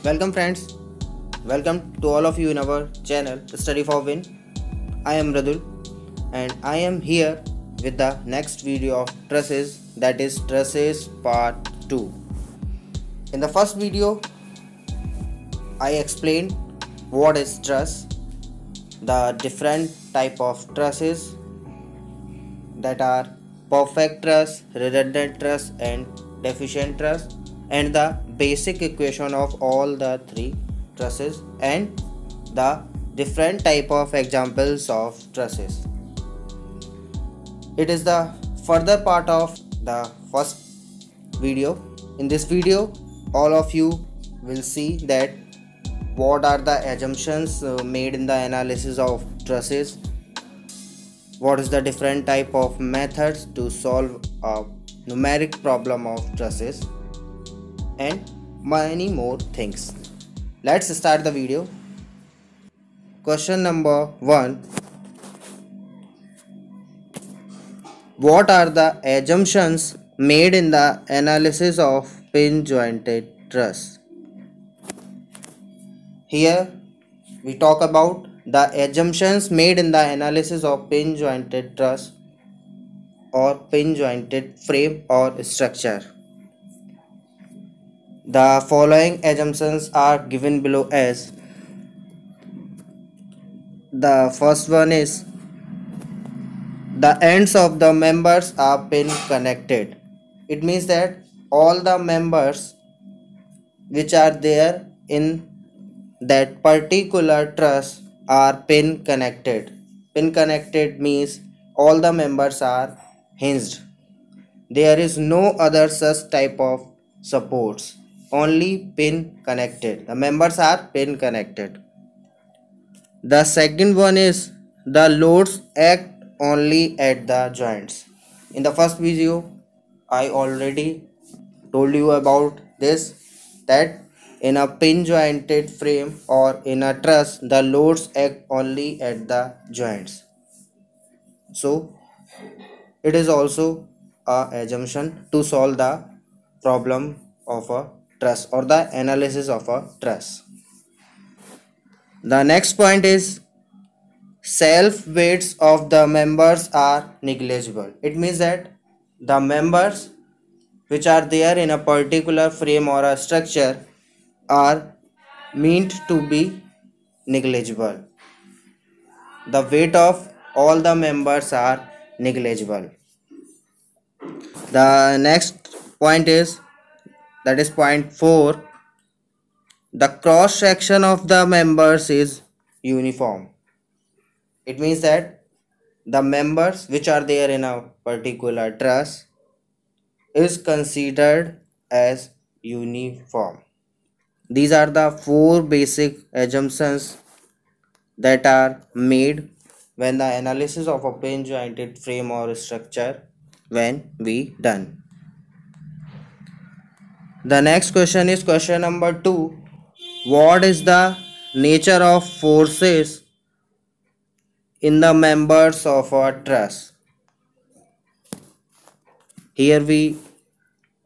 Welcome friends, welcome to all of you in our channel Study for Win. I am Radul and I am here with the next video of Trusses, that is Trusses part 2. In the first video, I explained what is truss, the different type of trusses that are perfect truss, redundant truss and deficient truss, and the basic equation of all the three trusses and the different type of examples of trusses. It is the further part of the first video. In this video, all of you will see that what are the assumptions made in the analysis of trusses, what is the different type of methods to solve a numeric problem of trusses, and many more things. Let's start the video. Question number 1. What are the assumptions made in the analysis of pin jointed truss? Here we talk about the assumptions made in the analysis of pin jointed truss or pin jointed frame or structure. The following assumptions are given below as: the first one is the ends of the members are pin connected. It means that all the members which are there in that particular truss are pin connected. Pin connected means all the members are hinged. There is no other such type of supports, only pin connected. The members are pin connected. The second one is the loads act only at the joints. In the first video, I already told you about this, that in a pin jointed frame or in a truss, the loads act only at the joints. So it is also a assumption to solve the problem of a truss or the analysis of a truss. The next point is self weights of the members are negligible. It means that the members which are there in a particular frame or a structure are meant to be negligible. The weight of all the members are negligible. The next point is, that is point 4, the cross section of the members is uniform. It means that the members which are there in a particular truss is considered as uniform. These are the 4 basic assumptions that are made when the analysis of a pin jointed frame or structure when we done. The next question is question number 2. What is the nature of forces in the members of a truss? Here we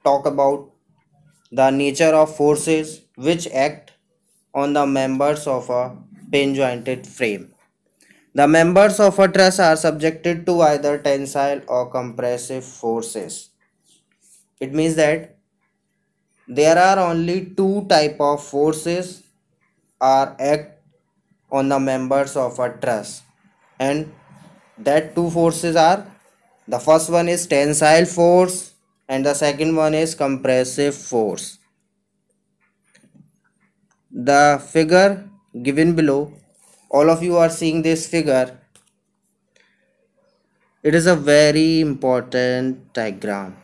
talk about the nature of forces which act on the members of a pin jointed frame. The members of a truss are subjected to either tensile or compressive forces. It means that there are only 2 type of forces are act on the members of a truss, and that 2 forces are, the first one is tensile force and the second one is compressive force. The figure given below, all of you are seeing this figure. It is a very important diagram,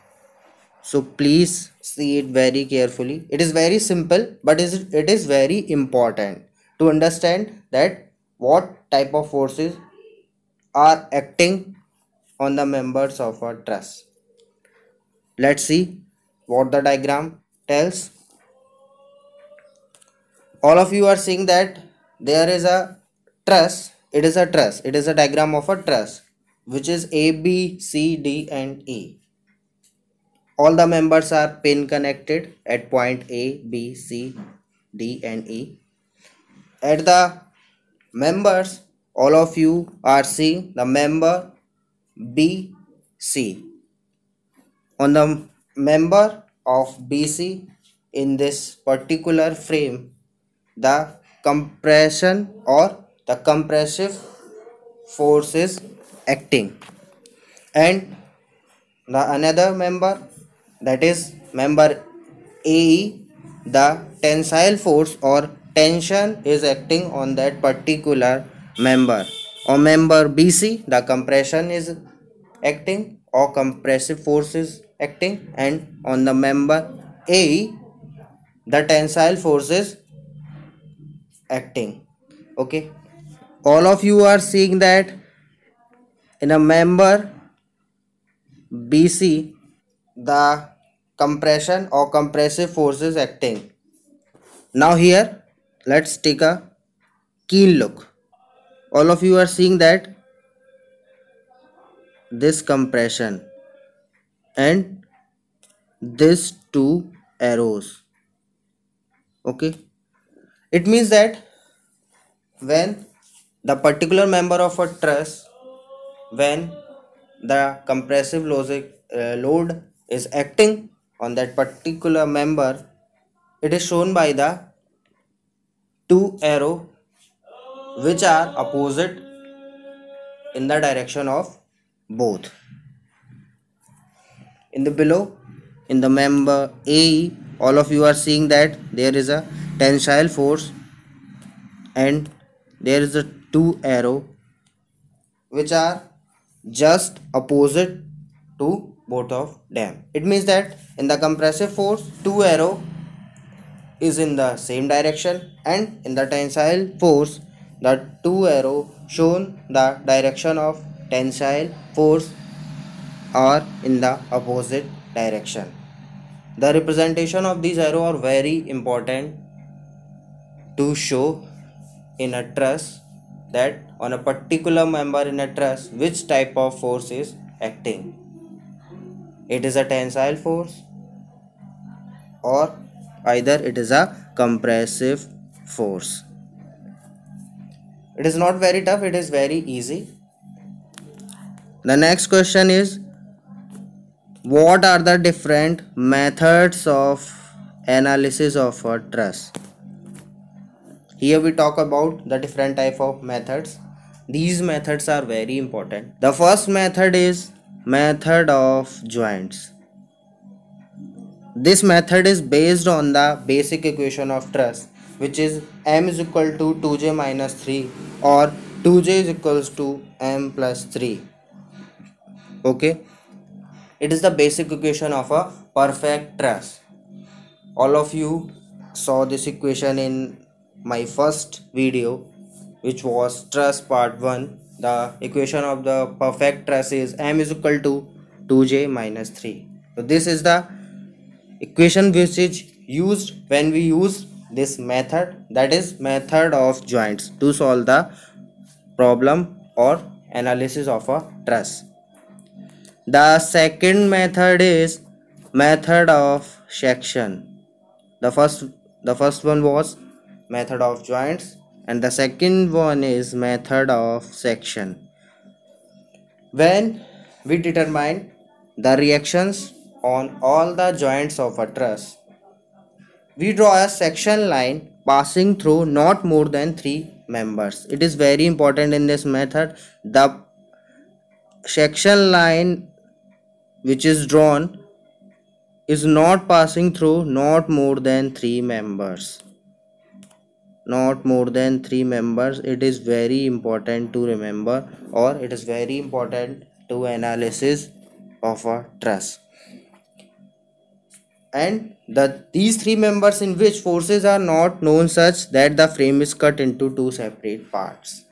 so please see it very carefully. It is very simple, but it is very important to understand that what type of forces are acting on the members of a truss. Let's see what the diagram tells. All of you are seeing that there is a truss. It is a diagram of a truss which is A, B, C, D and E. All the members are pin connected at point A, B, C D and E. At the members, all of you are seeing the member BC. On the member of BC in this particular frame, the compression or the compressive force is acting, and the another member, that is member AE, the tensile force or tension is acting on that particular member. On member BC, the compression is acting or compressive force is acting, and on the member AE, the tensile force is acting. Okay, all of you are seeing that in a member BC, the compression or compressive force is acting. Now here, let's take a keen look. All of you are seeing that this compression and these two arrows. Okay, it means that when the particular member of a truss, when the compressive load is acting on that particular member, it is shown by the two arrow which are opposite in the direction of both. In the below, in the member AE, all of you are seeing that there is a tensile force and there is a two arrow which are just opposite to both of them. It means that in the compressive force, two arrow is in the same direction, and in the tensile force, the two arrow shown the direction of tensile force are in the opposite direction. The representation of these arrow are very important to show in a truss that on a particular member in a truss which type of force is acting. It is a tensile force or either it is a compressive force. It is not very tough, it is very easy. The next question is, what are the different methods of analysis of a truss? Here we talk about the different type of methods. These methods are very important. The first method is method of joints. This method is based on the basic equation of truss, which is m is equal to 2j minus 3 or 2j is equals to m plus 3. Okay, it is the basic equation of a perfect truss. All of you saw this equation in my first video, which was truss part 1. The equation of the perfect truss is m is equal to 2j minus 3. So this is the equation which is used when we use this method, that is method of joints, to solve the problem or analysis of a truss. The second method is method of section. The first one was method of joints and the second one is method of section. When we determine the reactions on all the joints of a truss, we draw a section line passing through not more than 3 members. It is very important in this method. The section line which is drawn is not passing through not more than 3 members. Not more than 3 members. It is very important to remember, or it is very important to analysis of a truss. And these 3 members in which forces are not known such that the frame is cut into 2 separate parts,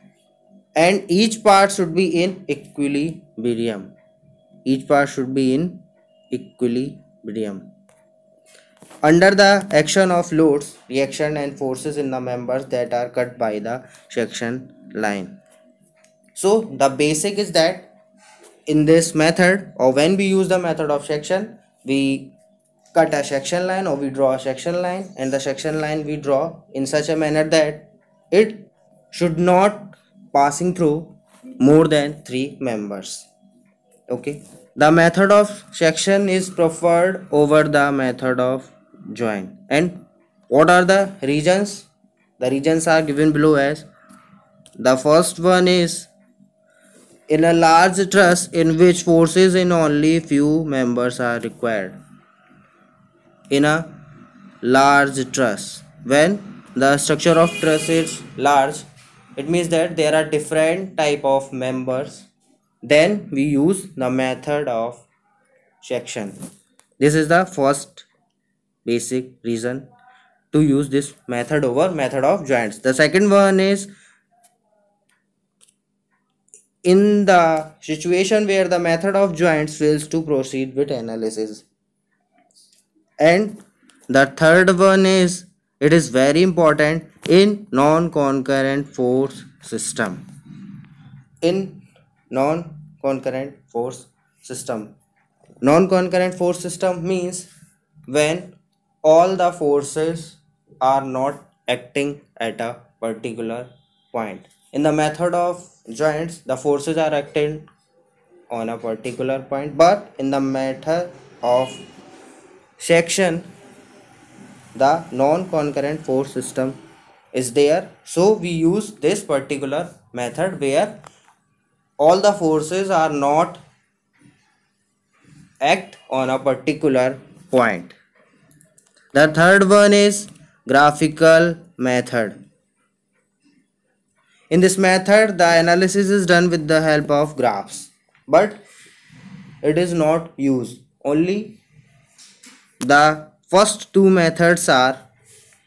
and each part should be in equilibrium. Each part should be in equilibrium under the action of loads, reaction and forces in the members that are cut by the section line. So the basic is that in this method, or when we use the method of section, we cut a section line or we draw a section line, and the section line we draw in such a manner that it should not passing through more than 3 members. Okay, the method of section is preferred over the method of join. And what are the regions? The regions are given below as: the first one is in a large truss in which forces in only few members are required. In a large truss, when the structure of truss is large, it means that there are different type of members, then we use the method of section. This is the first basic reason to use this method over method of joints. The second one is in the situation where the method of joints fails to proceed with analysis. And the third one is, it is very important in non-concurrent force system. In non-concurrent force system, non-concurrent force system means when all the forces are not acting at a particular point. In the method of joints, the forces are acting on a particular point, but in the method of section, the non-concurrent force system is there. So we use this particular method where all the forces are not act on a particular point. The third one is graphical method. In this method, the analysis is done with the help of graphs, but it is not used. Only the first two methods are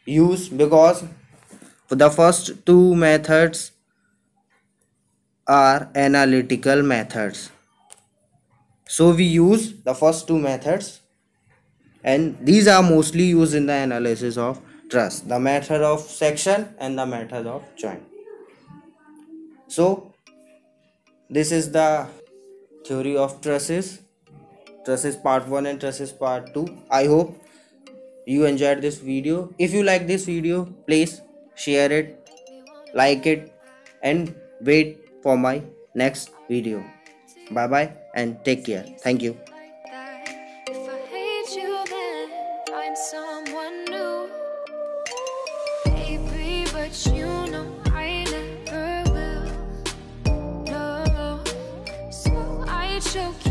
used because the first two methods are analytical methods. So we use the first two methods, and these are mostly used in the analysis of truss, the method of section and the method of joint. So this is the theory of trusses part 1 and trusses part 2. I hope you enjoyed this video. If you like this video, please share it, like it, and wait for my next video. Bye bye and take care. Thank you. If I hate you, then find someone new. Baby, but you know I never will. No, so I choke